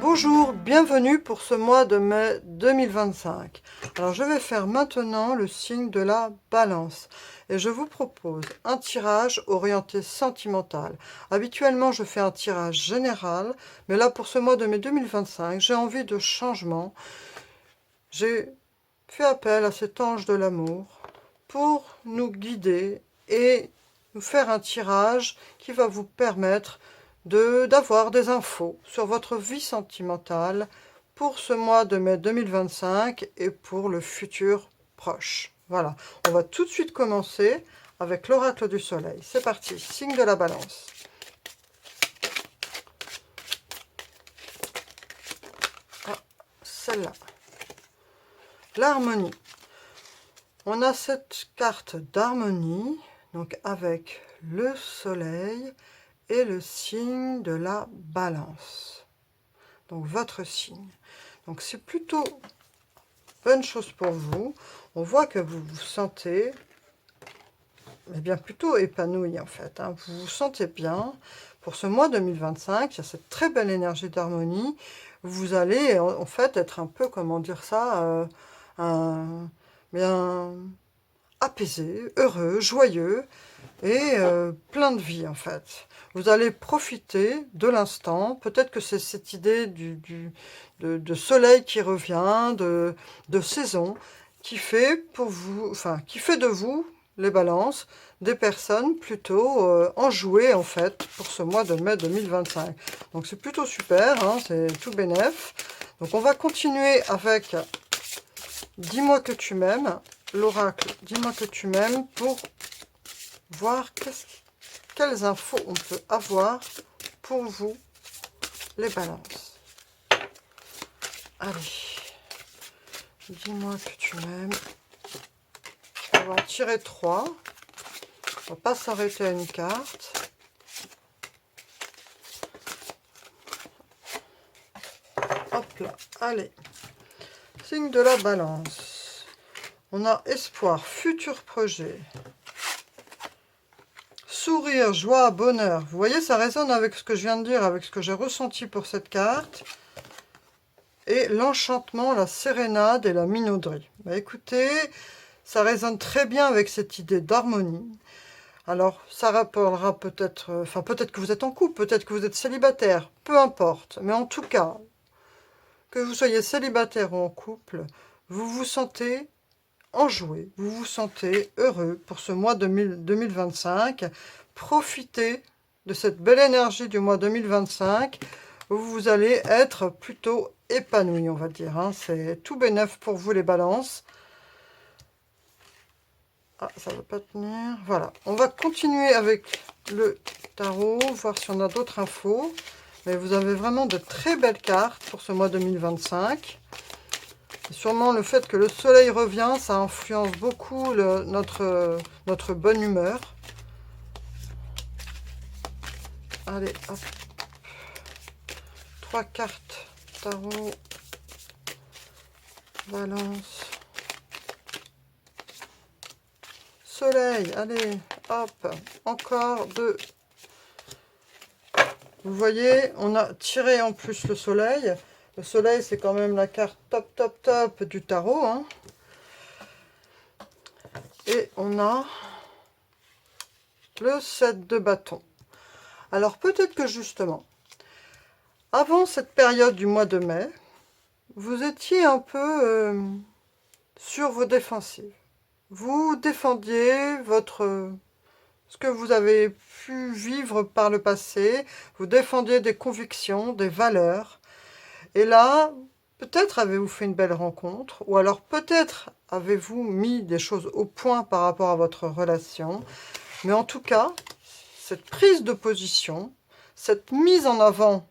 Bonjour, bienvenue pour ce mois de mai 2025. Alors je vais faire maintenant le signe de la balance et je vous propose un tirage orienté sentimental. Habituellement je fais un tirage général, mais là pour ce mois de mai 2025 j'ai envie de changement. J'ai fait appel à cet ange de l'amour pour nous guider et nous faire un tirage qui va vous permettre d'avoir des infos sur votre vie sentimentale pour ce mois de mai 2025 et pour le futur proche. Voilà, on va tout de suite commencer avec l'oracle du soleil. C'est parti, signe de la balance. Ah, celle-là. L'harmonie. On a cette carte d'harmonie, donc avec le soleil et le signe de la balance. Donc votre signe. Donc c'est plutôt bonne chose pour vous. On voit que vous vous sentez bien plutôt épanoui en fait. Vous vous sentez bien. Pour ce mois 2025, il y a cette très belle énergie d'harmonie. Vous allez en fait être un peu, comment dire ça, bien apaisé, heureux, joyeux et plein de vie en fait. Vous allez profiter de l'instant. Peut-être que c'est cette idée de soleil qui revient, de saison, qui fait pour vous, enfin, qui fait de vous, les balances, des personnes plutôt enjouées en fait pour ce mois de mai 2025. Donc c'est plutôt super, hein, c'est tout bénef. Donc on va continuer avec Dis-moi que tu m'aimes, l'oracle Dis-moi que tu m'aimes pour voir quelles infos on peut avoir pour vous, les balances. Allez, dis-moi que tu m'aimes. On va en tirer 3. On va pas s'arrêter à une carte. Hop là, allez. Signe de la balance. On a espoir, futur projet. Sourire, joie, bonheur. Vous voyez, ça résonne avec ce que je viens de dire, avec ce que j'ai ressenti pour cette carte. Et l'enchantement, la sérénade et la minauderie. Bah, écoutez, ça résonne très bien avec cette idée d'harmonie. Alors, ça rappellera peut-être, peut-être que vous êtes en couple, peut-être que vous êtes célibataire, peu importe. Mais en tout cas, que vous soyez célibataire ou en couple, vous vous sentez enjoué, vous vous sentez heureux pour ce mois 2025. Profitez de cette belle énergie du mois 2025 où vous allez être plutôt épanoui, on va dire. Hein. C'est tout bénef pour vous les balances. Ah, ça ne va pas tenir. Voilà, on va continuer avec le tarot, voir si on a d'autres infos. Mais vous avez vraiment de très belles cartes pour ce mois 2025. Et sûrement le fait que le soleil revient, ça influence beaucoup notre bonne humeur. Allez, hop. 3 cartes tarot, balance, soleil, allez, hop, encore 2. Vous voyez, on a tiré en plus le soleil. Le soleil, c'est quand même la carte top, top, top du tarot. Hein. Et on a le 7 de bâton. Alors, peut-être que justement, avant cette période du mois de mai, vous étiez un peu sur vos défensives. Vous défendiez ce que vous avez pu vivre par le passé, vous défendiez des convictions, des valeurs. Et là, peut-être avez-vous fait une belle rencontre, ou alors peut-être avez-vous mis des choses au point par rapport à votre relation. Mais en tout cas, cette prise de position, cette mise en avant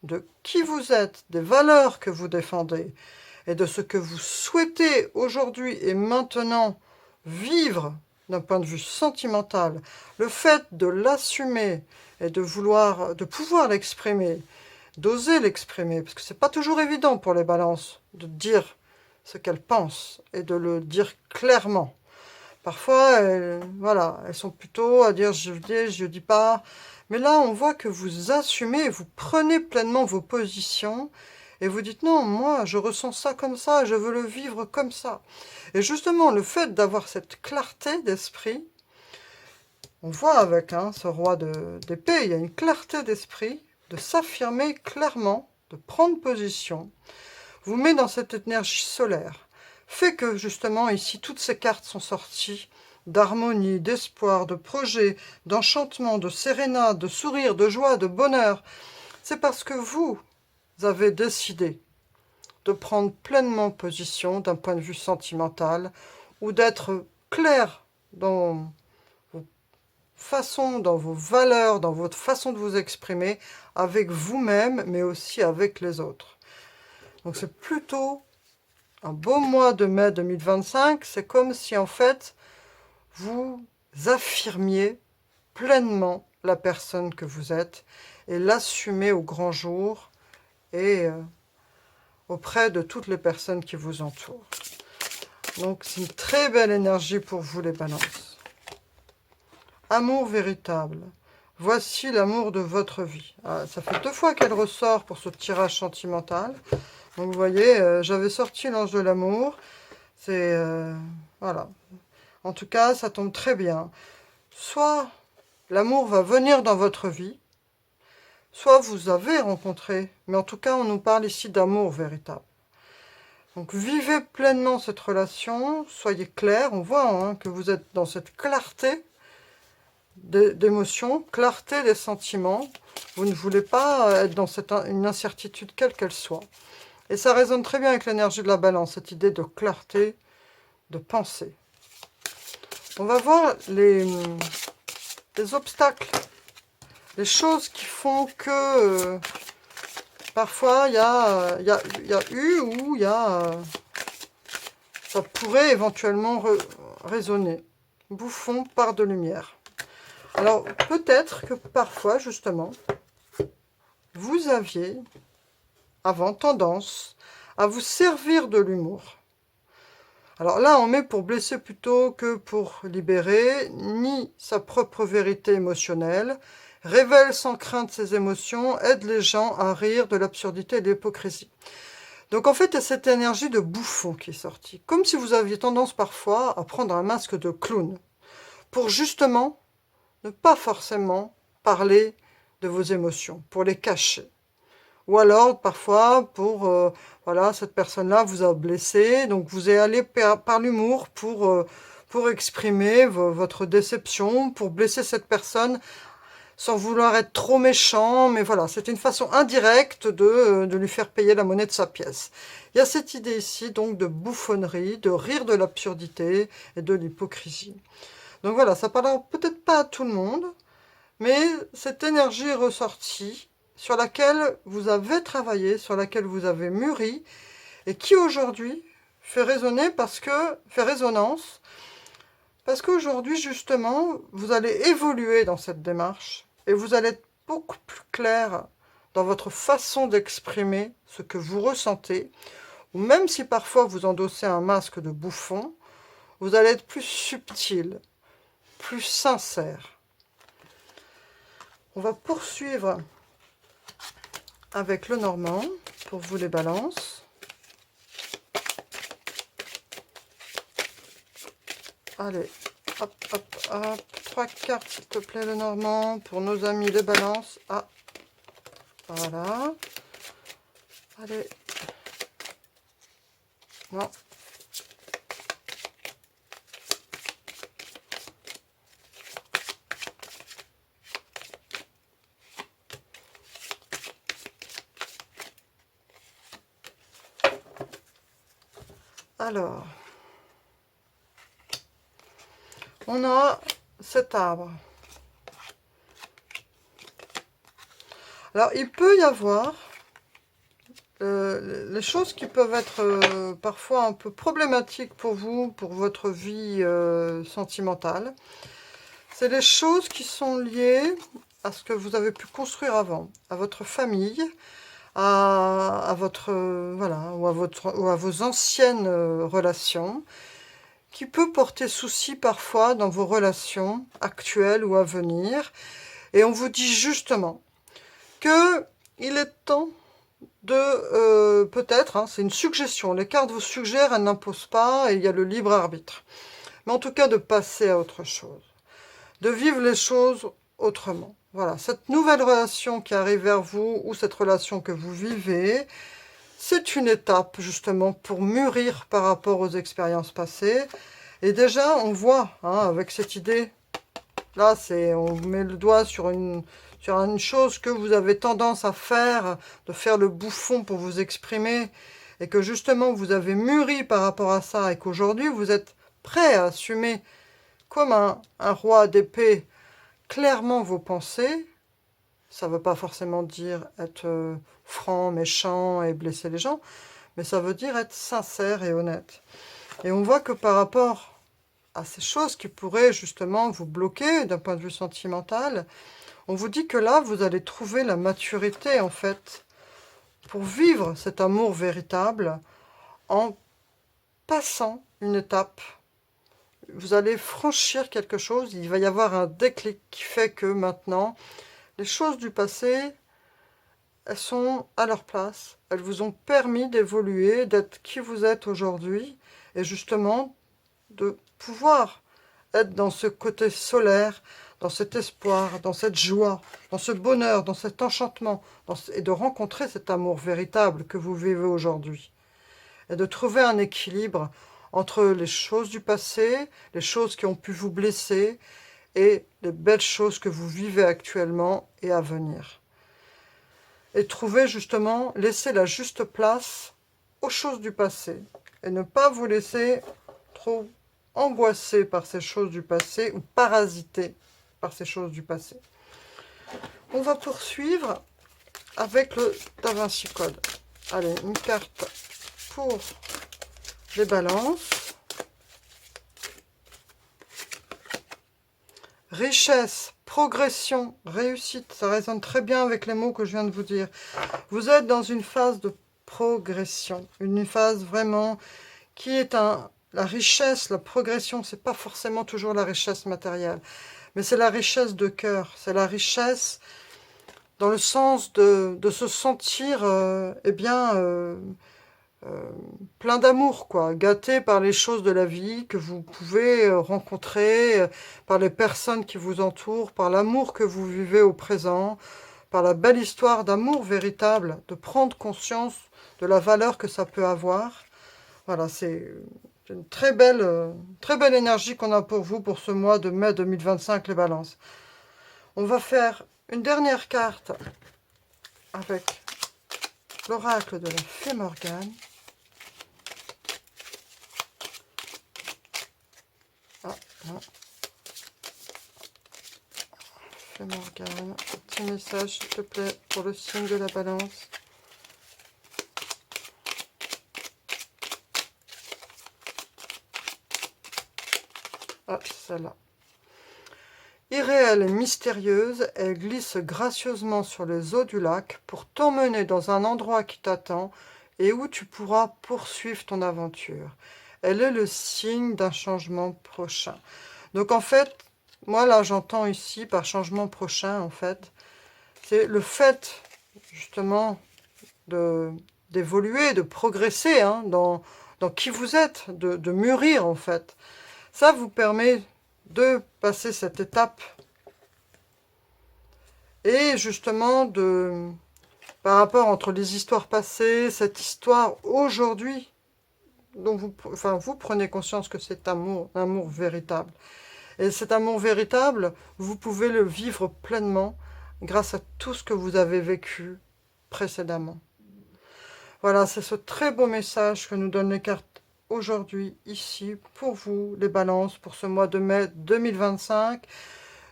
de qui vous êtes, des valeurs que vous défendez, et de ce que vous souhaitez aujourd'hui et maintenant vivre d'un point de vue sentimental, le fait de l'assumer et de pouvoir l'exprimer, d'oser l'exprimer, parce que c'est pas toujours évident pour les balances de dire ce qu'elles pensent et de le dire clairement. Parfois, voilà, elles sont plutôt à dire je dis pas. Mais là, on voit que vous assumez, vous prenez pleinement vos positions Et vous dites non, moi je ressens ça comme ça, je veux le vivre comme ça. Et justement, le fait d'avoir cette clarté d'esprit, on voit avec ce roi d'épée, il y a une clarté d'esprit, de s'affirmer clairement, de prendre position, vous met dans cette énergie solaire, fait que justement ici toutes ces cartes sont sorties d'harmonie, d'espoir, de projet, d'enchantement, de sérénade, de sourire, de joie, de bonheur. C'est parce que vous avez décidé de prendre pleinement position d'un point de vue sentimental ou d'être clair dans vos façons, dans vos valeurs, dans votre façon de vous exprimer avec vous-même, mais aussi avec les autres. Donc c'est plutôt un beau mois de mai 2025. C'est comme si en fait vous affirmiez pleinement la personne que vous êtes et l'assumez au grand jour et auprès de toutes les personnes qui vous entourent. Donc c'est une très belle énergie pour vous les balances. Amour véritable. Voici l'amour de votre vie. Ah, ça fait 2 fois qu'elle ressort pour ce tirage sentimental. Donc vous voyez, j'avais sorti l'ange de l'amour. C'est... voilà. En tout cas, ça tombe très bien. Soit l'amour va venir dans votre vie, soit vous avez rencontré, mais en tout cas, on nous parle ici d'amour véritable. Donc vivez pleinement cette relation, soyez clair, on voit que vous êtes dans cette clarté d'émotions, clarté des sentiments. Vous ne voulez pas être dans une incertitude quelle qu'elle soit. Et ça résonne très bien avec l'énergie de la balance, cette idée de clarté, de pensée. On va voir les obstacles, les choses qui font que parfois il y a eu ou ça pourrait éventuellement résonner. Bouffon, part de lumière. Alors peut-être que parfois justement vous aviez avant tendance à vous servir de l'humour. Alors là, on met pour blesser plutôt que pour libérer, nie sa propre vérité émotionnelle, révèle sans crainte ses émotions, aide les gens à rire de l'absurdité et de l'hypocrisie. Donc en fait, il y a cette énergie de bouffon qui est sortie, comme si vous aviez tendance parfois à prendre un masque de clown, pour justement ne pas forcément parler de vos émotions, pour les cacher. Ou alors, parfois, pour, voilà, cette personne-là vous a blessé, donc vous êtes allé par l'humour pour exprimer votre déception, pour blesser cette personne, sans vouloir être trop méchant, mais voilà, c'est une façon indirecte de lui faire payer la monnaie de sa pièce. Il y a cette idée ici, donc, de bouffonnerie, de rire de l'absurdité et de l'hypocrisie. Donc voilà, ça parle peut-être pas à tout le monde, mais cette énergie est ressortie, sur laquelle vous avez travaillé, sur laquelle vous avez mûri, et qui aujourd'hui fait résonance, parce qu'aujourd'hui, justement, vous allez évoluer dans cette démarche, et vous allez être beaucoup plus clair dans votre façon d'exprimer ce que vous ressentez, ou même si parfois vous endossez un masque de bouffon, vous allez être plus subtil, plus sincère. On va poursuivre avec le normand, pour vous les balances. Allez, hop, hop, hop. 3 cartes, s'il te plaît, le normand, pour nos amis les balances. Ah, voilà. Allez. Non. Alors, on a cet arbre. Alors, il peut y avoir les choses qui peuvent être parfois un peu problématiques pour vous, pour votre vie sentimentale. C'est les choses qui sont liées à ce que vous avez pu construire avant, à votre famille, à votre voilà, ou à vos anciennes relations, qui peut porter souci parfois dans vos relations actuelles ou à venir. Et on vous dit justement que il est temps de peut-être, hein, c'est une suggestion, les cartes vous suggèrent, elles n'imposent pas, et il y a le libre arbitre. Mais en tout cas, de passer à autre chose, de vivre les choses autrement. Voilà, cette nouvelle relation qui arrive vers vous, ou cette relation que vous vivez, c'est une étape justement pour mûrir par rapport aux expériences passées. Et déjà, on voit, hein, avec cette idée, là, on met le doigt sur une chose que vous avez tendance à faire, de faire le bouffon pour vous exprimer, et que justement vous avez mûri par rapport à ça, et qu'aujourd'hui vous êtes prêt à assumer comme un roi d'épée clairement vos pensées. Ça ne veut pas forcément dire être franc, méchant et blesser les gens, mais ça veut dire être sincère et honnête. Et on voit que par rapport à ces choses qui pourraient justement vous bloquer d'un point de vue sentimental, on vous dit que là, vous allez trouver la maturité, en fait, pour vivre cet amour véritable en passant une étape. Vous allez franchir quelque chose, il va y avoir un déclic qui fait que maintenant, les choses du passé, elles sont à leur place. Elles vous ont permis d'évoluer, d'être qui vous êtes aujourd'hui, et justement de pouvoir être dans ce côté solaire, dans cet espoir, dans cette joie, dans ce bonheur, dans cet enchantement, et de rencontrer cet amour véritable que vous vivez aujourd'hui. Et de trouver un équilibre entre les choses du passé, les choses qui ont pu vous blesser, et les belles choses que vous vivez actuellement et à venir. Et trouver justement, laisser la juste place aux choses du passé, et ne pas vous laisser trop angoissé par ces choses du passé ou parasité par ces choses du passé. On va poursuivre avec le Da Vinci Code. Allez, une carte pour les balances. Richesse, progression, réussite. Ça résonne très bien avec les mots que je viens de vous dire. Vous êtes dans une phase de progression. Une phase vraiment qui est la richesse, la progression, c'est pas forcément toujours la richesse matérielle, mais c'est la richesse de cœur, c'est la richesse dans le sens de se sentir, plein d'amour, quoi, gâté par les choses de la vie que vous pouvez rencontrer, par les personnes qui vous entourent, par l'amour que vous vivez au présent, par la belle histoire d'amour véritable, de prendre conscience de la valeur que ça peut avoir. Voilà, c'est une très belle énergie qu'on a pour vous pour ce mois de mai 2025, les balances. On va faire une dernière carte avec l'oracle de la Fée Morgane. Ah, non. Fée Morgane, un petit message, s'il te plaît, pour le signe de la balance. Ah, celle-là. Irréelle et mystérieuse, elle glisse gracieusement sur les eaux du lac pour t'emmener dans un endroit qui t'attend et où tu pourras poursuivre ton aventure. Elle est le signe d'un changement prochain. Donc en fait, moi là j'entends ici par changement prochain, en fait, c'est le fait justement d'évoluer, de progresser hein, dans qui vous êtes, de mûrir en fait. Ça vous permet de passer cette étape et justement par rapport entre les histoires passées, cette histoire aujourd'hui, dont vous prenez conscience que c'est un amour véritable. Et cet amour véritable, vous pouvez le vivre pleinement grâce à tout ce que vous avez vécu précédemment. Voilà, c'est ce très beau message que nous donnent les cartes aujourd'hui, ici, pour vous, les balances, pour ce mois de mai 2025.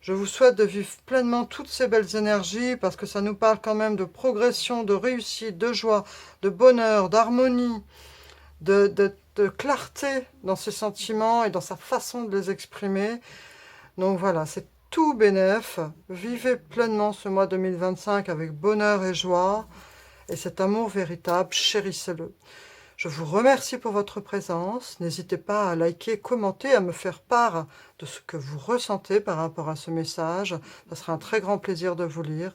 Je vous souhaite de vivre pleinement toutes ces belles énergies, parce que ça nous parle quand même de progression, de réussite, de joie, de bonheur, d'harmonie, de clarté dans ses sentiments et dans sa façon de les exprimer. Donc voilà, c'est tout bénef. Vivez pleinement ce mois 2025 avec bonheur et joie, et cet amour véritable, chérissez-le. Je vous remercie pour votre présence. N'hésitez pas à liker, commenter, à me faire part de ce que vous ressentez par rapport à ce message. Ce sera un très grand plaisir de vous lire.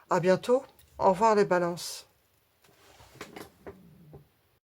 À bientôt. Au revoir les balances.